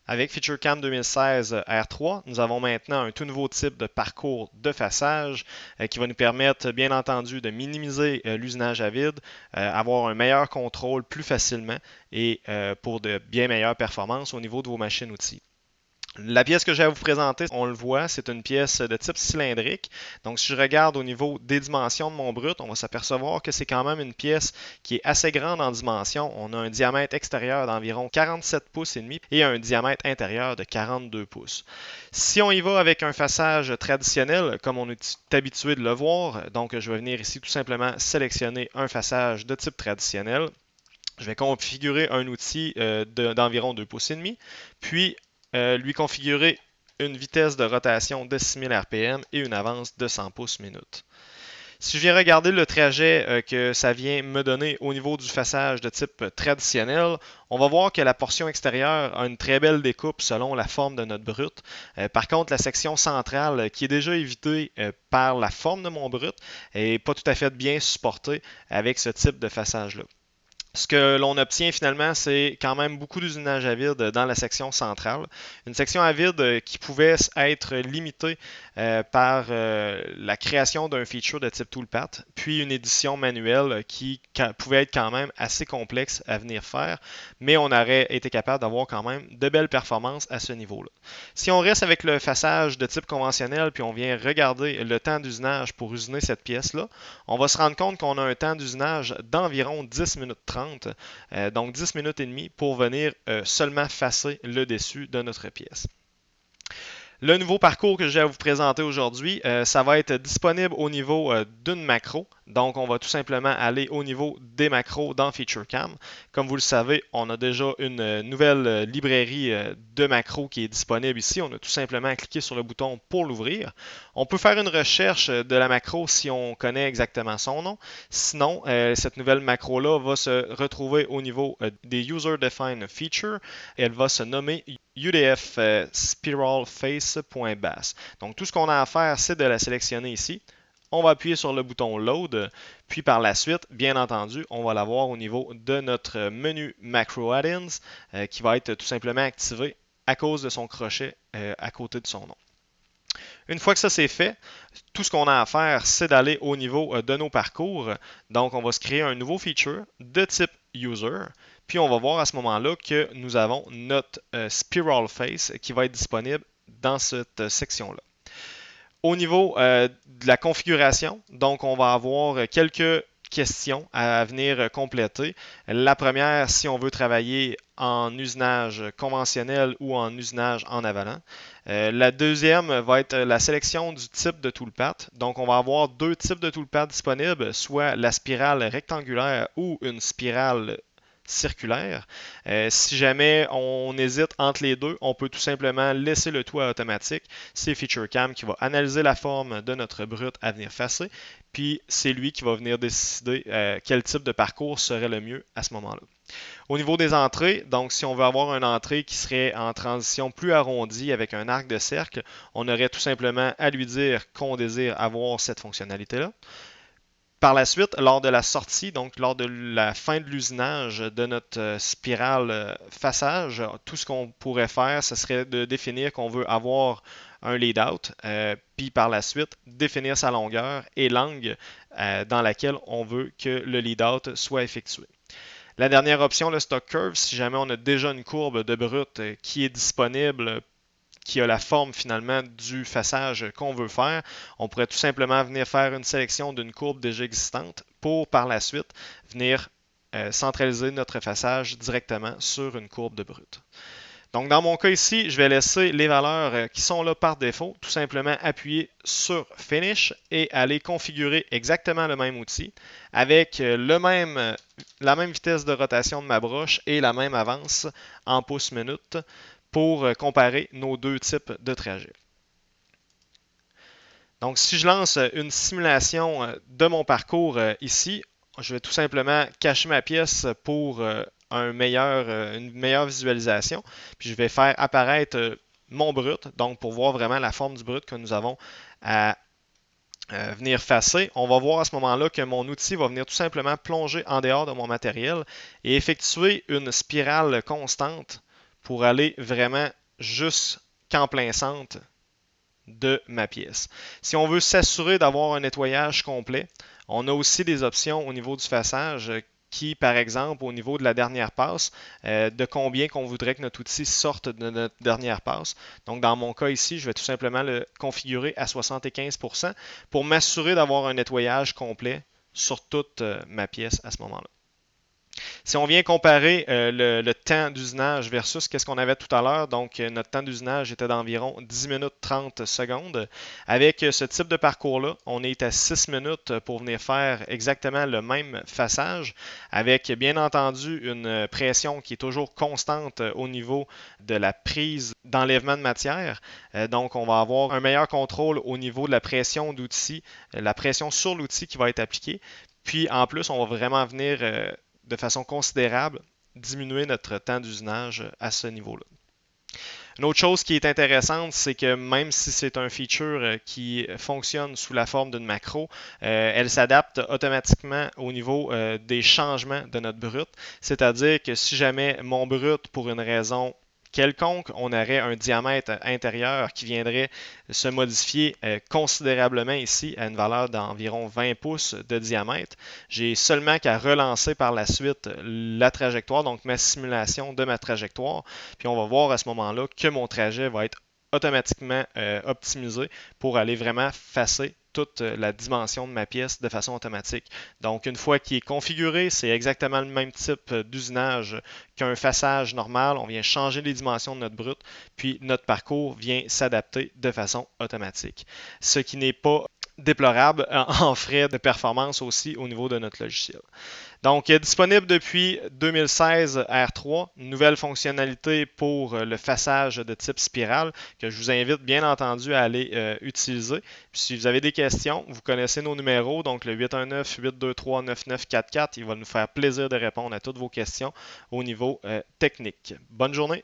Avec FeatureCam 2016 R3, nous avons maintenant un tout nouveau type de parcours de façage qui va nous permettre, bien entendu, de minimiser l'usinage à vide, avoir un meilleur contrôle plus facilement et pour de bien meilleures performances au niveau de vos machines-outils. La pièce que j'ai à vous présenter, on le voit, c'est une pièce de type cylindrique. Donc, si je regarde au niveau des dimensions de mon brut, on va s'apercevoir que c'est quand même une pièce qui est assez grande en dimension. On a un diamètre extérieur d'environ 47 pouces et demi et un diamètre intérieur de 42 pouces. Si on y va avec un façage traditionnel, comme on est habitué de le voir, donc je vais venir ici tout simplement sélectionner un façage de type traditionnel. Je vais configurer un outil d'environ 2 pouces et demi, puis lui configurer une vitesse de rotation de 6000 RPM et une avance de 100 pouces minute. Si je viens regarder le trajet que ça vient me donner au niveau du façage de type traditionnel, on va voir que la portion extérieure a une très belle découpe selon la forme de notre brut. Par contre, la section centrale, qui est déjà évitée par la forme de mon brut, n'est pas tout à fait bien supportée avec ce type de façage-là. Ce que l'on obtient finalement, c'est quand même beaucoup d'usinage à vide dans la section centrale. Une section à vide qui pouvait être limitée par la création d'un feature de type toolpath, puis une édition manuelle qui pouvait être quand même assez complexe à venir faire, mais on aurait été capable d'avoir quand même de belles performances à ce niveau-là. Si on reste avec le façage de type conventionnel, puis on vient regarder le temps d'usinage pour usiner cette pièce-là, on va se rendre compte qu'on a un temps d'usinage d'environ 10 minutes 30, donc 10 minutes et demie pour venir seulement facer le dessus de notre pièce. Le nouveau parcours que j'ai à vous présenter aujourd'hui, ça va être disponible au niveau d'une macro. Donc, on va tout simplement aller au niveau des macros dans FeatureCam. Comme vous le savez, on a déjà une nouvelle librairie de macros qui est disponible ici. On a tout simplement à cliquer sur le bouton pour l'ouvrir. On peut faire une recherche de la macro si on connaît exactement son nom. Sinon, cette nouvelle macro-là va se retrouver au niveau des User Defined Features et elle va se nommer UDF Spiral Face.bas. Donc tout ce qu'on a à faire, c'est de la sélectionner ici. On va appuyer sur le bouton Load, puis par la suite, bien entendu, on va l'avoir au niveau de notre menu Macro Add-ins qui va être tout simplement activé à cause de son crochet à côté de son nom. Une fois que ça c'est fait, tout ce qu'on a à faire, c'est d'aller au niveau de nos parcours. Donc, on va se créer un nouveau feature de type User. Puis, on va voir à ce moment-là que nous avons notre Spiral Face qui va être disponible dans cette section-là. Au niveau de la configuration, donc on va avoir quelques questions à venir compléter. La première, si on veut travailler en usinage conventionnel ou en usinage en avalant. La deuxième va être la sélection du type de toolpath. Donc, on va avoir deux types de toolpath disponibles, soit la spirale rectangulaire ou une spirale circulaire. Si jamais on hésite entre les deux, on peut tout simplement laisser le tout à automatique. C'est FeatureCam qui va analyser la forme de notre brut à venir facer, puis c'est lui qui va venir décider quel type de parcours serait le mieux à ce moment-là. Au niveau des entrées, donc si on veut avoir une entrée qui serait en transition plus arrondie avec un arc de cercle, on aurait tout simplement à lui dire qu'on désire avoir cette fonctionnalité-là. Par la suite, lors de la sortie, donc lors de la fin de l'usinage de notre spirale façage, tout ce qu'on pourrait faire, ce serait de définir qu'on veut avoir un lead-out, puis par la suite, définir sa longueur et l'angle dans laquelle on veut que le lead-out soit effectué. La dernière option, le stock curve, si jamais on a déjà une courbe de brut qui est disponible, qui a la forme finalement du façage qu'on veut faire, on pourrait tout simplement venir faire une sélection d'une courbe déjà existante pour par la suite venir centraliser notre façage directement sur une courbe de brut. Donc dans mon cas ici, je vais laisser les valeurs qui sont là par défaut, tout simplement appuyer sur Finish et aller configurer exactement le même outil avec la même vitesse de rotation de ma broche et la même avance en pouces minutes pour comparer nos deux types de trajets. Donc si je lance une simulation de mon parcours ici, je vais tout simplement cacher ma pièce pour une meilleure visualisation. Puis je vais faire apparaître mon brut, donc pour voir vraiment la forme du brut que nous avons à venir facer. On va voir à ce moment-là que mon outil va venir tout simplement plonger en dehors de mon matériel et effectuer une spirale constante pour aller vraiment jusqu'en plein centre de ma pièce. Si on veut s'assurer d'avoir un nettoyage complet, on a aussi des options au niveau du façage qui, par exemple, au niveau de la dernière passe, de combien qu'on voudrait que notre outil sorte de notre dernière passe. Donc, dans mon cas ici, je vais tout simplement le configurer à 75% pour m'assurer d'avoir un nettoyage complet sur toute ma pièce à ce moment-là. Si on vient comparer le temps d'usinage versus qu'est-ce qu'on avait tout à l'heure, donc notre temps d'usinage était d'environ 10 minutes 30 secondes. Avec ce type de parcours-là, on est à 6 minutes pour venir faire exactement le même façage, avec bien entendu une pression qui est toujours constante au niveau de la prise d'enlèvement de matière. Donc, on va avoir un meilleur contrôle au niveau de la pression d'outil, la pression sur l'outil qui va être appliquée. Puis, en plus, on va vraiment venir de façon considérable diminuer notre temps d'usinage à ce niveau-là. Une autre chose qui est intéressante, c'est que même si c'est un feature qui fonctionne sous la forme d'une macro, elle s'adapte automatiquement au niveau des changements de notre brut. C'est-à-dire que si jamais mon brut, pour une raison quelconque, on aurait un diamètre intérieur qui viendrait se modifier considérablement ici à une valeur d'environ 20 pouces de diamètre. J'ai seulement qu'à relancer par la suite la trajectoire, donc ma simulation de ma trajectoire, puis on va voir à ce moment-là que mon trajet va être automatiquement optimisé pour aller vraiment facer toute la dimension de ma pièce de façon automatique. Donc, une fois qu'il est configuré, c'est exactement le même type d'usinage qu'un façage normal. On vient changer les dimensions de notre brut, puis notre parcours vient s'adapter de façon automatique. Ce qui n'est pas déplorable en frais de performance aussi au niveau de notre logiciel. Donc, disponible depuis 2016 R3, une nouvelle fonctionnalité pour le façage de type spirale que je vous invite bien entendu à aller utiliser. Puis, si vous avez des questions, vous connaissez nos numéros, donc le 819-823-9944. Il va nous faire plaisir de répondre à toutes vos questions au niveau technique. Bonne journée!